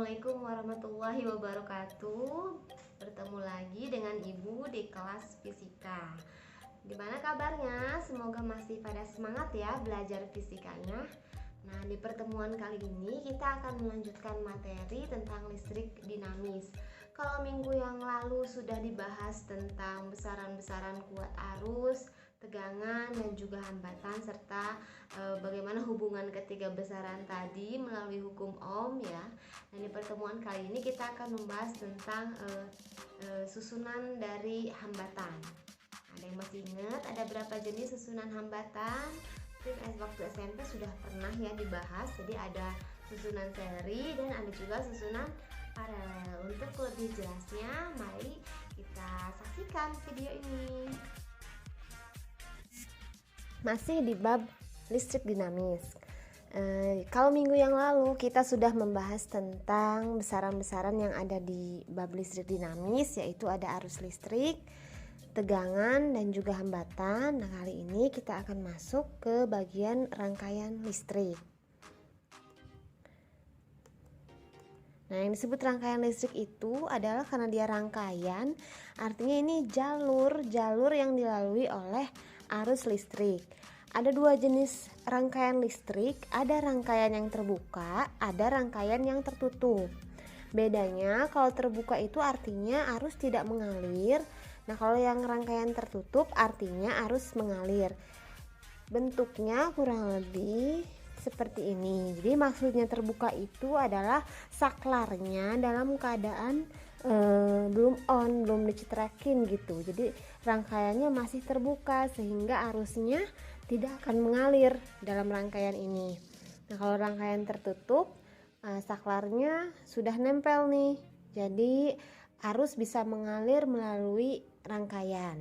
Assalamualaikum warahmatullahi wabarakatuh. Bertemu lagi dengan Ibu di kelas fisika. Gimana kabarnya? Semoga masih pada semangat ya belajar fisikanya. Nah, di pertemuan kali ini kita akan melanjutkan materi tentang listrik dinamis. Kalau minggu yang lalu sudah dibahas tentang besaran-besaran kuat arus, tegangan, dan juga hambatan, serta bagaimana hubungan ketiga besaran tadi melalui hukum Ohm ya. Dan di pertemuan kali ini kita akan membahas tentang susunan dari hambatan. Ada yang masih ingat ada berapa jenis susunan hambatan? Mungkin waktu SMP sudah pernah ya dibahas. Jadi ada susunan seri dan ada juga susunan paralel. Untuk lebih jelasnya, mari kita saksikan video ini. Masih di bab listrik dinamis. Kalau minggu yang lalu kita sudah membahas tentang besaran-besaran yang ada di bab listrik dinamis, yaitu ada arus listrik, tegangan, dan juga hambatan. Nah, kali ini kita akan masuk ke bagian rangkaian listrik. Nah, yang disebut rangkaian listrik itu adalah karena dia rangkaian, artinya ini jalur yang dilalui oleh arus listrik. Ada dua jenis rangkaian listrik, ada rangkaian yang terbuka, ada rangkaian yang tertutup. Bedanya kalau terbuka itu artinya arus tidak mengalir. Nah, kalau yang rangkaian tertutup artinya arus mengalir. Bentuknya kurang lebih seperti ini. Jadi maksudnya terbuka itu adalah saklarnya dalam keadaan belum on, belum dicetrekin gitu. Jadi rangkaiannya masih terbuka sehingga arusnya tidak akan mengalir dalam rangkaian ini. Nah, kalau rangkaian tertutup, saklarnya sudah nempel nih. Jadi arus bisa mengalir melalui rangkaian.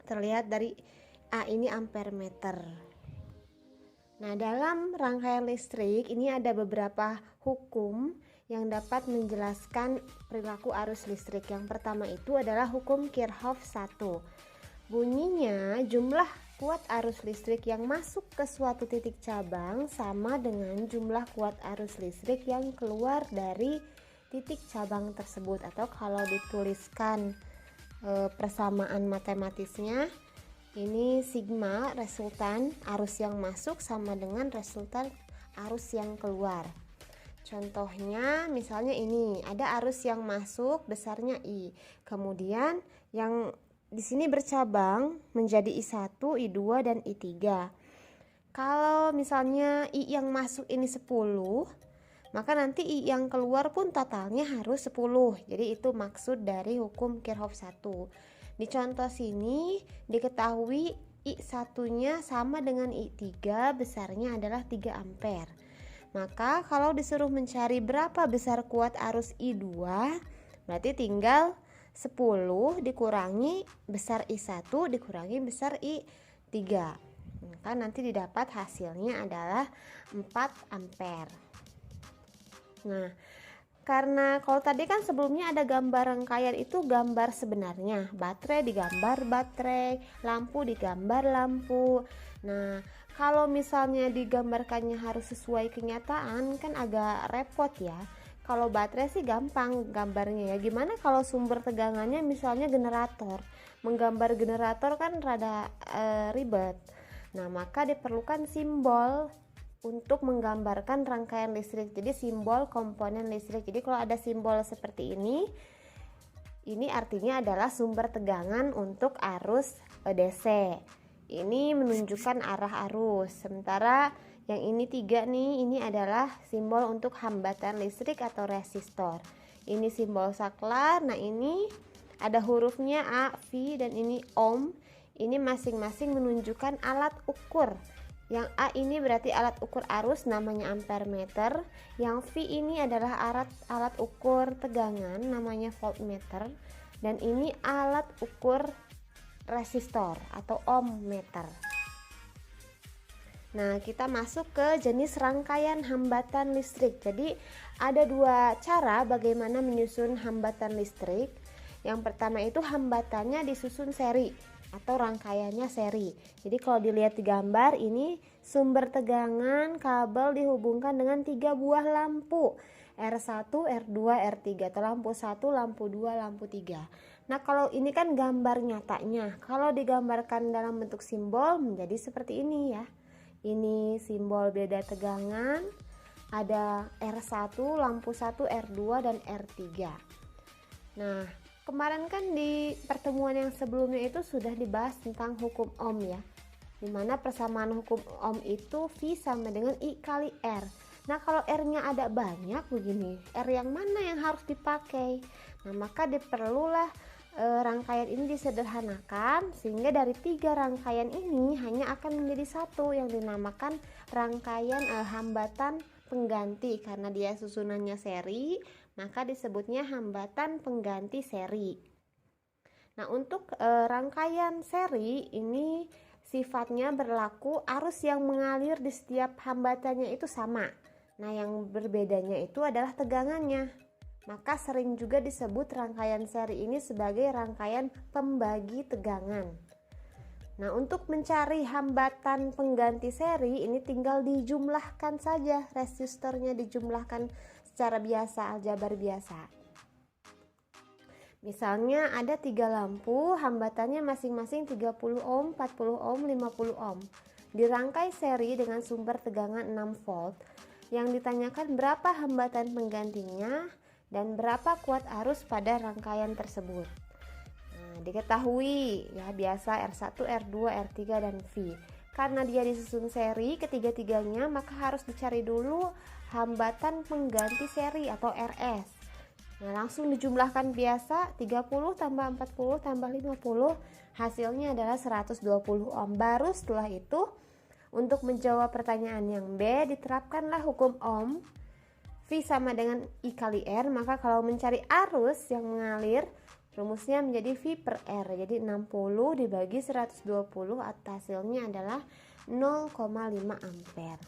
Terlihat dari A ini ampere meter. Nah, dalam rangkaian listrik ini ada beberapa hukum yang dapat menjelaskan perilaku arus listrik. Yang pertama itu adalah hukum Kirchhoff 1. Bunyinya jumlah kuat arus listrik yang masuk ke suatu titik cabang sama dengan jumlah kuat arus listrik yang keluar dari titik cabang tersebut. Atau kalau dituliskan persamaan matematisnya, ini sigma resultan arus yang masuk sama dengan resultan arus yang keluar. Contohnya misalnya ini ada arus yang masuk besarnya I, kemudian yang di sini bercabang menjadi I1, I2 dan I3. Kalau misalnya I yang masuk ini 10, maka nanti I yang keluar pun totalnya harus 10. Jadi itu maksud dari hukum Kirchhoff 1. Di contoh sini diketahui I1-nya sama dengan I3, besarnya adalah 3 ampere. Maka kalau disuruh mencari berapa besar kuat arus I2, berarti tinggal 10 dikurangi besar I1 dikurangi besar I3. Maka nanti didapat hasilnya adalah 4 ampere. Nah, karena kalau tadi kan sebelumnya ada gambar rangkaian, itu gambar sebenarnya. Baterai digambar baterai, lampu digambar lampu. Nah, kalau misalnya digambarkannya harus sesuai kenyataan kan agak repot ya. Kalau baterai sih gampang gambarnya ya. Gimana kalau sumber tegangannya misalnya generator? Menggambar generator kan rada ribet. Nah, maka diperlukan simbol untuk menggambarkan rangkaian listrik. Jadi simbol komponen listrik. Jadi kalau ada simbol seperti ini artinya adalah sumber tegangan untuk arus DC. Ini menunjukkan arah arus. Sementara yang ini 3 nih, ini adalah simbol untuk hambatan listrik atau resistor. Ini simbol saklar. Nah, ini ada hurufnya A, V, dan ini ohm. Ini masing-masing menunjukkan alat ukur. Yang A ini berarti alat ukur arus, namanya ampere meter. Yang V ini adalah alat ukur tegangan, namanya voltmeter. Dan ini alat ukur resistor atau ohm meter. Nah, kita masuk ke jenis rangkaian hambatan listrik. Jadi ada dua cara bagaimana menyusun hambatan listrik. Yang pertama itu hambatannya disusun seri atau rangkaiannya seri. Jadi kalau dilihat di gambar ini sumber tegangan kabel dihubungkan dengan 3 buah lampu. R1, R2, R3 atau lampu 1, lampu 2, lampu 3. Nah, kalau ini kan gambar nyatanya. Kalau digambarkan dalam bentuk simbol menjadi seperti ini ya. Ini simbol beda tegangan. Ada R1, lampu 1, R2 dan R3. Nah, kemarin kan di pertemuan yang sebelumnya itu sudah dibahas tentang hukum Ohm ya. Dimana persamaan hukum Ohm itu V sama dengan I kali R. Nah, kalau R-nya ada banyak begini, R yang mana yang harus dipakai? Nah, maka diperlulah rangkaian ini disederhanakan sehingga dari 3 rangkaian ini hanya akan menjadi satu yang dinamakan rangkaian hambatan pengganti. Karena dia susunannya seri, maka disebutnya hambatan pengganti seri. Nah, untuk rangkaian seri ini sifatnya berlaku arus yang mengalir di setiap hambatannya itu sama. Nah, yang berbedanya itu adalah tegangannya. Maka sering juga disebut rangkaian seri ini sebagai rangkaian pembagi tegangan. Nah, untuk mencari hambatan pengganti seri ini tinggal dijumlahkan saja, resistornya dijumlahkan secara biasa, aljabar biasa. Misalnya ada 3 lampu, hambatannya masing-masing 30 ohm, 40 ohm, 50 ohm. Dirangkai seri dengan sumber tegangan 6 volt. Yang ditanyakan berapa hambatan penggantinya dan berapa kuat arus pada rangkaian tersebut. Nah, diketahui ya biasa R1, R2, R3 dan V. Karena dia disusun seri ketiga-tiganya, maka harus dicari dulu hambatan pengganti seri atau RS. Nah, langsung dijumlahkan biasa, 30 tambah 40 tambah 50, hasilnya adalah 120 ohm. Baru setelah itu untuk menjawab pertanyaan yang B, diterapkanlah hukum Ohm. V sama dengan I kali R, maka kalau mencari arus yang mengalir, rumusnya menjadi V per R. Jadi 60 dibagi 120, hasilnya adalah 0,5 ampere.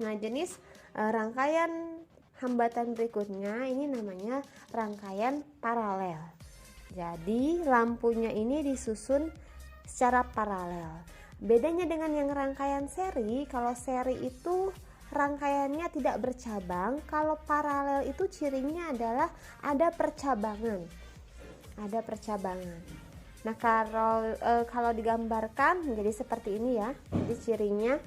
Nah, jenis rangkaian hambatan berikutnya ini namanya rangkaian paralel. Jadi lampunya ini disusun secara paralel. Bedanya dengan yang rangkaian seri, kalau seri itu rangkaiannya tidak bercabang, kalau paralel itu cirinya adalah ada percabangan. Ada percabangan. Nah, kalau digambarkan menjadi seperti ini ya. Jadi cirinya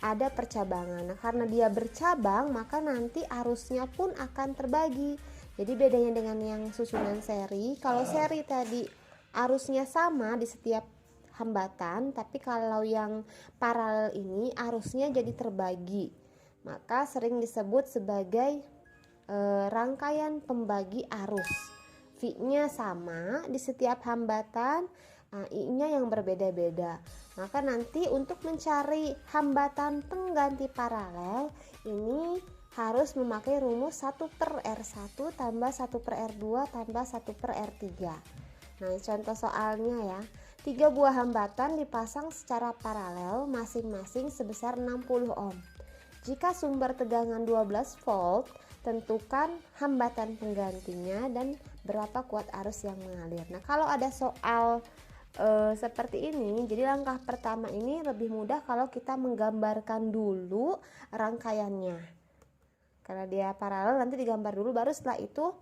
ada percabangan. Nah, karena dia bercabang, maka nanti arusnya pun akan terbagi. Jadi bedanya dengan yang susunan seri, kalau seri tadi arusnya sama di setiap hambatan, tapi kalau yang paralel ini arusnya jadi terbagi, maka sering disebut sebagai rangkaian pembagi arus. V-nya sama di setiap hambatan, I-nya yang berbeda-beda. Maka nanti untuk mencari hambatan pengganti paralel ini harus memakai rumus 1 per R1 tambah 1 per R2 tambah 1 per R3. Nah, contoh soalnya ya, 3 buah hambatan dipasang secara paralel masing-masing sebesar 60 ohm. Jika sumber tegangan 12 volt, tentukan hambatan penggantinya dan berapa kuat arus yang mengalir. Nah, kalau ada soal seperti ini, jadi langkah pertama ini lebih mudah kalau kita menggambarkan dulu rangkaiannya. Karena dia paralel, nanti digambar dulu, baru setelah itu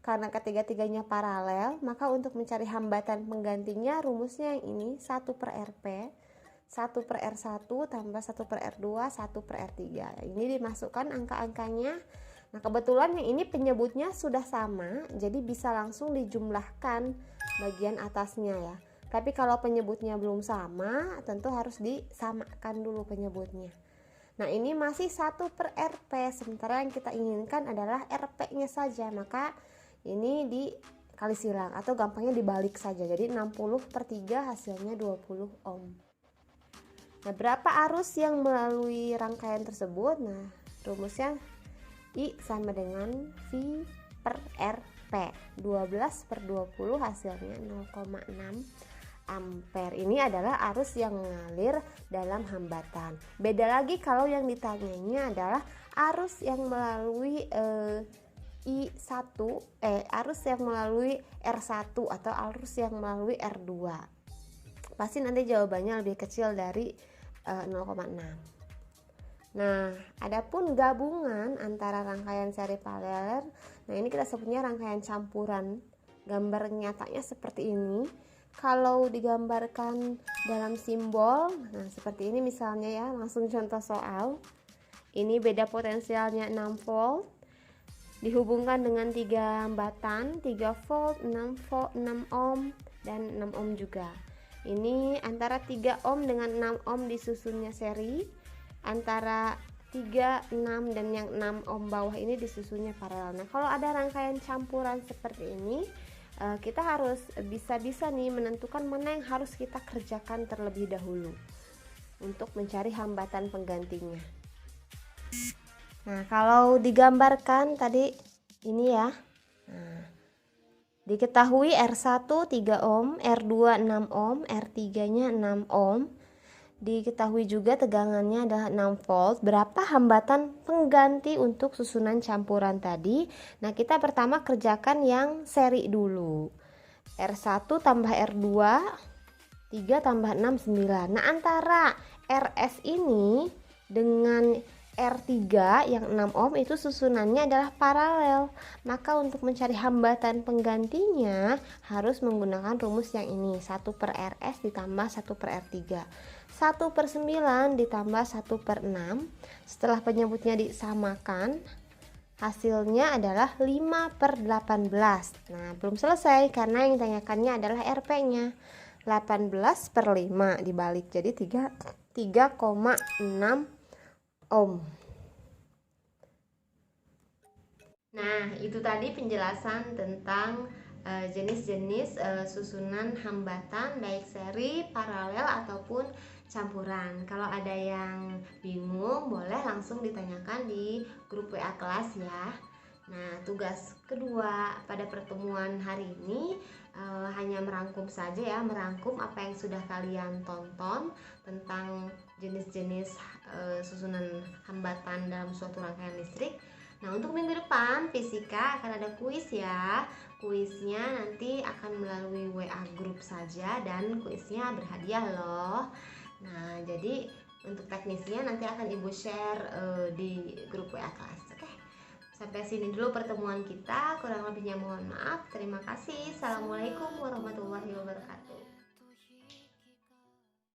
karena ketiga-tiganya paralel, maka untuk mencari hambatan penggantinya rumusnya yang ini 1 per Rp, 1 per R1 tambah 1 per R2, 1 per R3. Ini dimasukkan angka-angkanya. Nah, kebetulan yang ini penyebutnya sudah sama, jadi bisa langsung dijumlahkan bagian atasnya ya. Tapi kalau penyebutnya belum sama, tentu harus disamakan dulu penyebutnya. Nah, ini masih 1 per Rp, sementara yang kita inginkan adalah Rp-nya saja, maka ini dikali silang atau gampangnya dibalik saja. Jadi 60 per 3 hasilnya 20 ohm. Nah, berapa arus yang melalui rangkaian tersebut? Nah, rumusnya I sama dengan V per Rp. 12 per 20 hasilnya 0,6 ampere. Ini adalah arus yang mengalir dalam hambatan. Beda lagi kalau yang ditanyanya adalah arus yang melalui arus yang melalui R1 atau arus yang melalui R2. Pasti nanti jawabannya lebih kecil dari 0,6. Nah, adapun gabungan antara rangkaian seri pareler, nah ini kita sebutnya rangkaian campuran. Gambar nyatanya seperti ini. Kalau digambarkan dalam simbol, nah seperti ini misalnya ya, langsung contoh soal. Ini beda potensialnya 6 volt dihubungkan dengan 3 hambatan, 3 volt, 6 volt, 6 ohm dan 6 ohm juga. Ini antara 3 ohm dengan 6 ohm disusunnya seri, antara 3, 6 dan yang 6 ohm bawah ini disusunnya paralel. Nah, kalau ada rangkaian campuran seperti ini, kita harus bisa-bisa nih menentukan mana yang harus kita kerjakan terlebih dahulu untuk mencari hambatan penggantinya. Nah, kalau digambarkan tadi ini ya. Nah, diketahui R1 3 ohm, R2 6 ohm, R3-nya 6 ohm. Diketahui juga tegangannya adalah 6 volt. Berapa hambatan pengganti untuk susunan campuran tadi? Nah, kita pertama kerjakan yang seri dulu. R1 tambah R2, 3 tambah 6, 9. Nah, antara RS ini dengan R3 yang 6 ohm itu susunannya adalah paralel. Maka untuk mencari hambatan penggantinya harus menggunakan rumus yang ini, 1 per RS ditambah 1 per R3. 1 per 9 ditambah 1 per 6. Setelah penyebutnya disamakan, hasilnya adalah 5 per 18. Nah, belum selesai karena yang ditanyakannya adalah RP-nya. 18 per 5 dibalik, jadi 3,6 ohm. Nah, itu tadi penjelasan tentang jenis-jenis susunan hambatan baik seri, paralel ataupun campuran. Kalau ada yang bingung boleh langsung ditanyakan di grup WA kelas ya. Nah, tugas kedua pada pertemuan hari ini hanya merangkum saja ya, merangkum apa yang sudah kalian tonton tentang jenis-jenis susunan hambatan dalam suatu rangkaian listrik. Nah, untuk minggu depan fisika akan ada kuis ya. Kuisnya nanti akan melalui WA grup saja dan kuisnya berhadiah loh. Nah, jadi untuk teknisnya nanti akan Ibu share di grup WA kelas. Oke. Sampai sini dulu pertemuan kita. Kurang lebihnya mohon maaf. Terima kasih. Assalamualaikum warahmatullahi wabarakatuh.